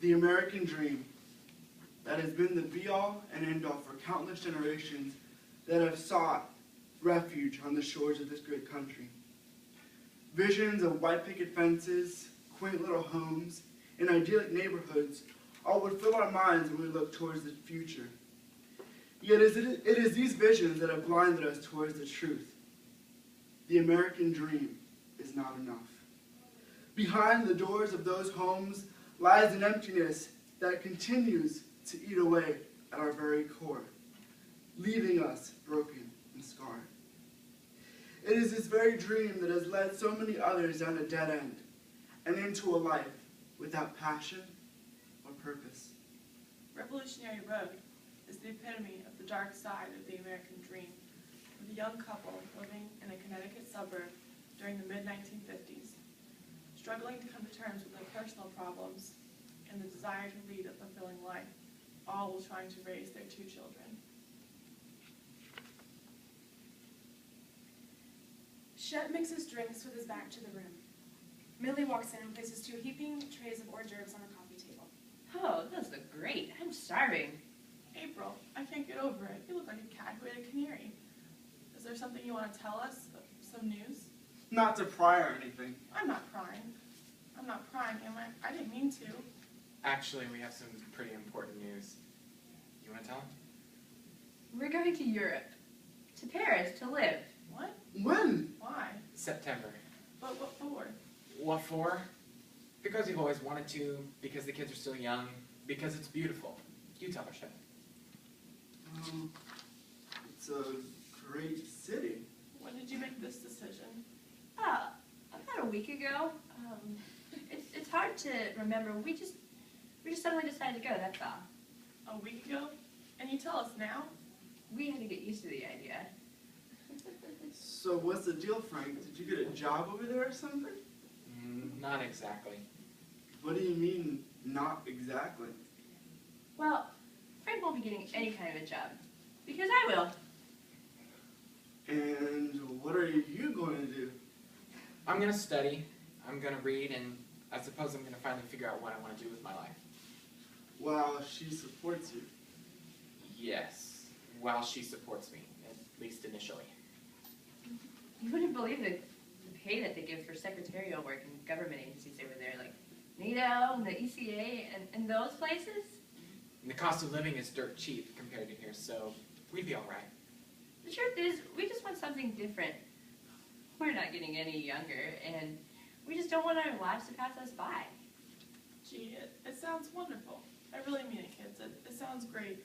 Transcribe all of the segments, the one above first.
The American dream that has been the be-all and end-all for countless generations that have sought refuge on the shores of this great country. Visions of white picket fences, quaint little homes, and idyllic neighborhoods all would fill our minds when we look towards the future. Yet it is these visions that have blinded us towards the truth. The American dream is not enough. Behind the doors of those homes lies an emptiness that continues to eat away at our very core, leaving us broken and scarred. It is this very dream that has led so many others down a dead end and into a life without passion or purpose. Revolutionary Road is the epitome of the dark side of the American dream, with a young couple living in a Connecticut suburb during the mid-1950s, struggling to come to terms with their personal problems and the desire to lead a fulfilling life, all while trying to raise their 2 children. Shep mixes drinks with his back to the room. Millie walks in and places 2 heaping trays of hors d'oeuvres on the coffee table. Oh, those look great. I'm starving. April, I can't get over it. You look like a cat who ate a canary. Is there something you want to tell us? Some news? Not to pry or anything. I'm not crying. I'm not crying, am I? I didn't mean to. Actually, we have some pretty important news. You want to tell him? We're going to Europe. To Paris, to live. What? When? Why? September. But what for? What for? Because we've always wanted to, because the kids are still young, because it's beautiful. You tell her, Shep. It's a great city. When did you make this decision? About a week ago. It's hard to remember. We just suddenly decided to go, that's all. A week ago? And you tell us now? We had to get used to the idea. So what's the deal, Frank? Did you get a job over there or something? Not exactly. What do you mean, not exactly? Well, Frank won't be getting any kind of a job. Because I will. And what are you going to do? I'm going to study, I'm going to read, and I suppose I'm going to finally figure out what I want to do with my life. While she supports you. Yes, while she supports me, at least initially. You wouldn't believe the pay that they give for secretarial work in government agencies over there, like NATO and the ECA and those places. And the cost of living is dirt cheap compared to here, so we'd be all right. The truth is, we just want something different. We're not getting any younger, and we just don't want our lives to pass us by. Gee, it sounds wonderful. I really mean it, kids. It sounds great.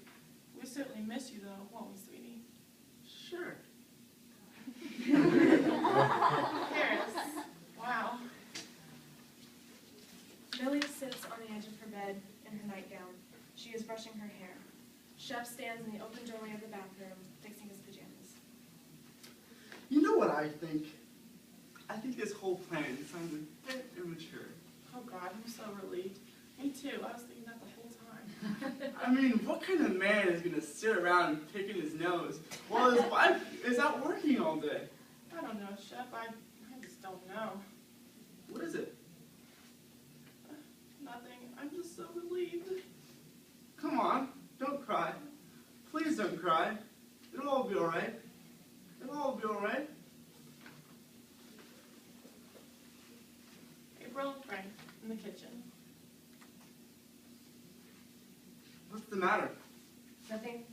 We certainly miss you, though, won't we, sweetie? Sure. Paris. Wow. Millie sits on the edge of her bed in her nightgown. She is brushing her hair. Shep stands in the open doorway of the bathroom, fixing his pajamas. You know what I think? I think this whole plan sounds a bit immature. Oh, God, I'm so relieved. Me too. I was thinking that the whole time. I mean, what kind of man is going to sit around picking his nose while his wife is out working all day? I don't know, Shep. I just don't know. What is it? Nothing. I'm just so relieved. Come on, don't cry. Please don't cry. It'll all be all right. It'll all be all right. April and Frank in the kitchen. What's the matter? Nothing?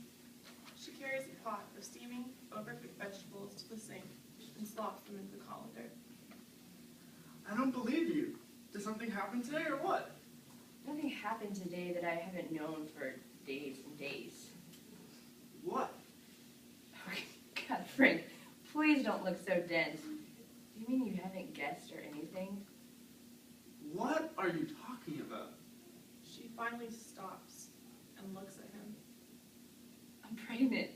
She carries a pot of steaming, overcooked vegetables to the sink and slops them into the colander. I don't believe you. Did something happen today or what? Nothing happened today that I haven't known for days and days. What? God, Frank, please don't look so dense. Do you mean you haven't guessed or anything? What are you talking about? She finally stops and looks at him. I'm pregnant.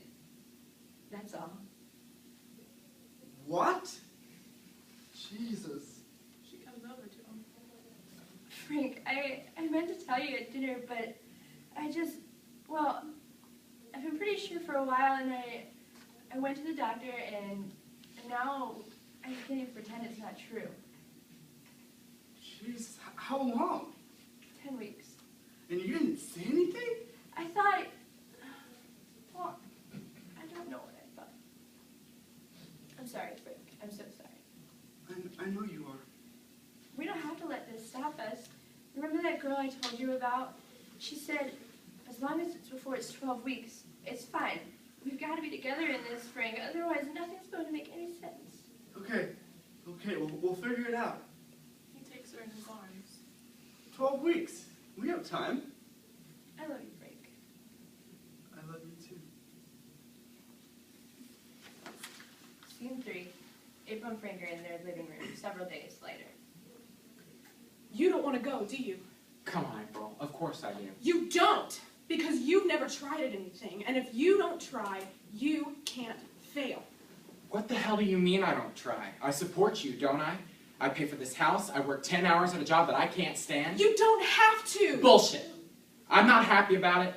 That's all. What? Jesus. She comes over to him. Frank, I meant to tell you at dinner, but well, I've been pretty sure for a while, and I went to the doctor, and now I can't even pretend it's not true. Jeez, how long? 10 weeks. And you didn't say anything? I thought, well, I don't know what I thought. I'm sorry, Frank. I'm so sorry. I know you are. We don't have to let this stop us. Remember that girl I told you about? She said, as long as it's before it's 12 weeks, it's fine. We've got to be together in this, Frank. Otherwise, nothing's going to make any sense. Okay, we'll figure it out. He takes her in his arms. 12 weeks. We have time. I love you, Frank. I love you too. Scene 3. April and Frank are in their living room several days later. You don't want to go, do you? Come on, April. Of course I do. You don't, because you've never tried at anything, and if you don't try, you can't fail. What the hell do you mean I don't try? I support you, don't I? I pay for this house. I work 10 hours at a job that I can't stand. You don't have to. Bullshit. I'm not happy about it,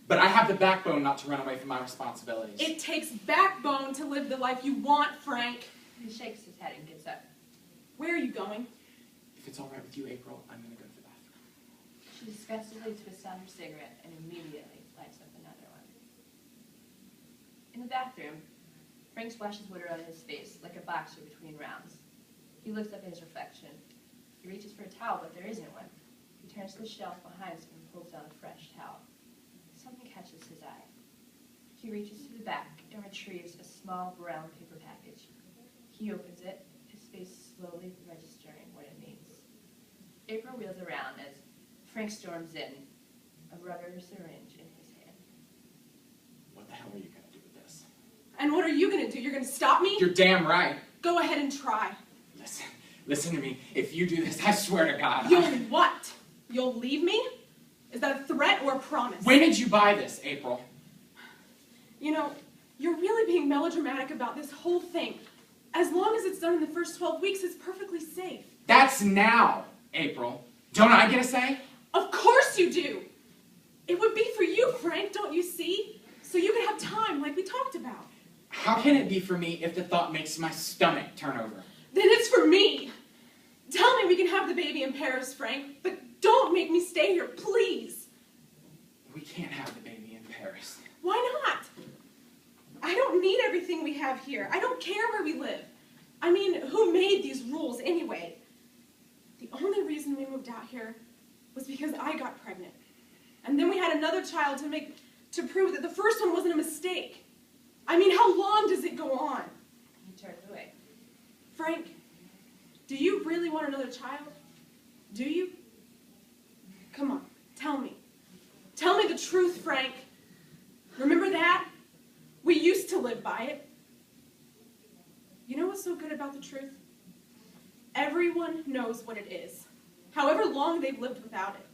but I have the backbone not to run away from my responsibilities. It takes backbone to live the life you want, Frank. He shakes his head and gets up. Where are you going? If it's all right with you, April, I'm going to go to the bathroom. She disgustedly twists out her cigarette and immediately lights up another one. In the bathroom, Frank splashes water on his face like a boxer between rounds. He looks up at his reflection. He reaches for a towel, but there isn't one. He turns to the shelf behind him and pulls down a fresh towel. Something catches his eye. He reaches to the back and retrieves a small brown paper package. He opens it, his face slowly registering what it means. April wheels around as Frank storms in, a rubber syringe in his hand. What the hell are you going to do with this? And what are you going to do? You're going to stop me? You're damn right. Go ahead and try. Listen to me. If you do this, I swear to God. You'll what? You'll leave me? Is that a threat or a promise? When did you buy this, April? You know, you're really being melodramatic about this whole thing. As long as it's done in the first 12 weeks, it's perfectly safe. That's now, April. Don't I get a say? Of course you do! It would be for you, Frank, don't you see? So you could have time, like we talked about. How can it be for me if the thought makes my stomach turn over? Then it's for me! Tell me we can have the baby in Paris, Frank, but don't make me stay here, please! We can't have the baby in Paris. Why not? I don't need everything we have here. I don't care where we live. I mean, who made these rules anyway? The only reason we moved out here was because I got pregnant. And then we had another child to prove that the first one wasn't a mistake. I mean, how long does it go on? He turns away. Frank, do you really want another child? Do you? Come on, tell me. Tell me the truth, Frank. Remember that? We used to live by it. You know what's so good about the truth? Everyone knows what it is, however long they've lived without it.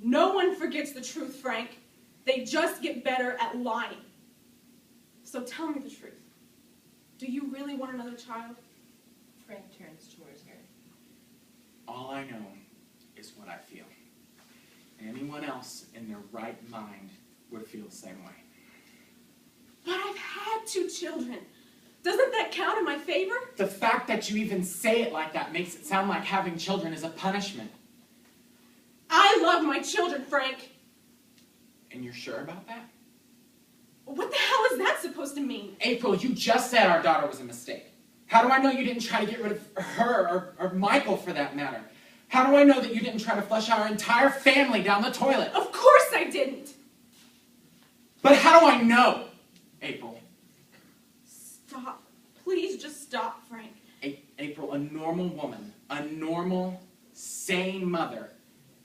No one forgets the truth, Frank. They just get better at lying. So tell me the truth. Do you really want another child? Frank turns towards her. All I know is what I feel. Anyone else in their right mind would feel the same way. But I've had 2 children. Doesn't that count in my favor? The fact that you even say it like that makes it sound like having children is a punishment. I love my children, Frank. And you're sure about that? What the hell is that supposed to mean? April, you just said our daughter was a mistake. How do I know you didn't try to get rid of her, or Michael for that matter? How do I know that you didn't try to flush our entire family down the toilet? Of course I didn't. But how do I know, April? Stop. Please just stop, Frank. April, a normal woman, a normal, sane mother,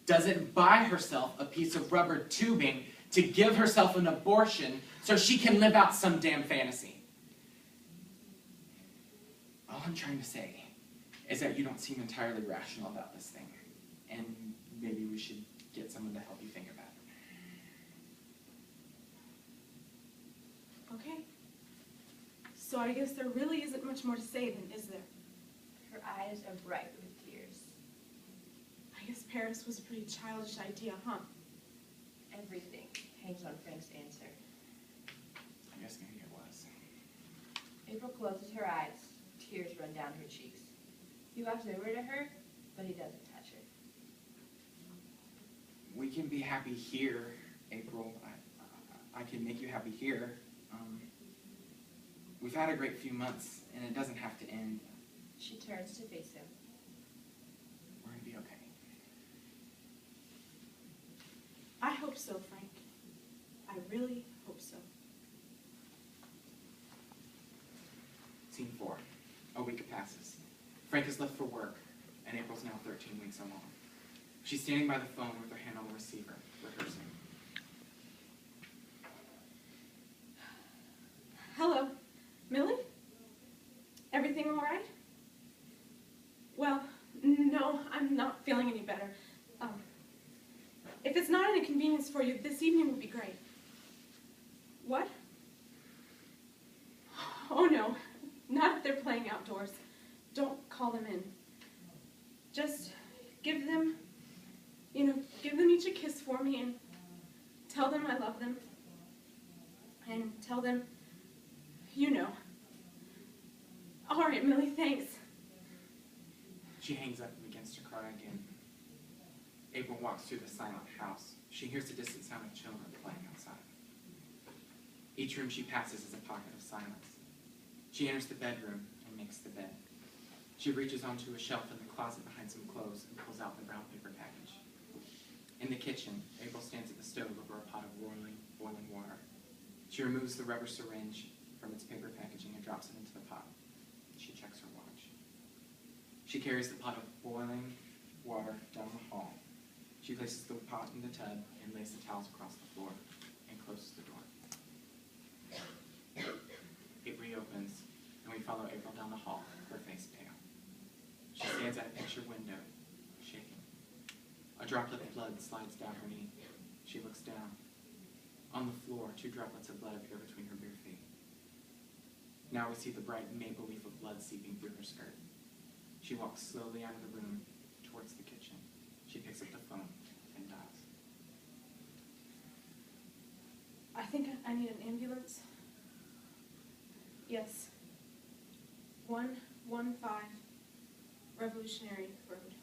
doesn't buy herself a piece of rubber tubing to give herself an abortion so she can live out some damn fantasy. All I'm trying to say is that you don't seem entirely rational about this thing, and maybe we should get someone to help you think about it. Okay. So I guess there really isn't much more to say then, is there? Her eyes are bright with tears. I guess Paris was a pretty childish idea, huh? Everything hangs on Frank's answer. I guess maybe it was. April closes her eyes. Tears run down her cheeks. He walks over to her, but he doesn't touch her. We can be happy here, April. I can make you happy here. We've had a great few months, and it doesn't have to end. She turns to face him. We're gonna be okay. I hope so, Frank. I really hope so. Scene 4. A week passes. Frank has left for work, and April's now 13 weeks along. She's standing by the phone with her hand on the receiver, rehearsing. Hello, Millie? Everything all right? Well, no, I'm not feeling any better. If it's not an inconvenience for you, this evening would be great. What? Oh no, not if they're playing outdoors. Don't call them in. Just give them each a kiss for me and tell them I love them. And tell them, All right, Millie, thanks. She hangs up and begins to cry again. April walks through the silent house. She hears the distant sound of children playing outside. Each room she passes is a pocket of silence. She enters the bedroom and makes the bed. She reaches onto a shelf in the closet behind some clothes and pulls out the brown paper package. In the kitchen, April stands at the stove over a pot of boiling water. She removes the rubber syringe from its paper packaging and drops it into the pot. She checks her watch. She carries the pot of boiling water down the hall. She places the pot in the tub and lays the towels across the floor and closes the door. It reopens, and we follow April down the hall, her face pale. She stands at a picture window, shaking. A droplet of blood slides down her knee. She looks down. On the floor, 2 droplets of blood appear between her bare feet. Now we see the bright maple leaf of blood seeping through her skirt. She walks slowly out of the room towards the kitchen. She picks up the phone and dials. I think I need an ambulance. Yes. 115 Revolutionary Road.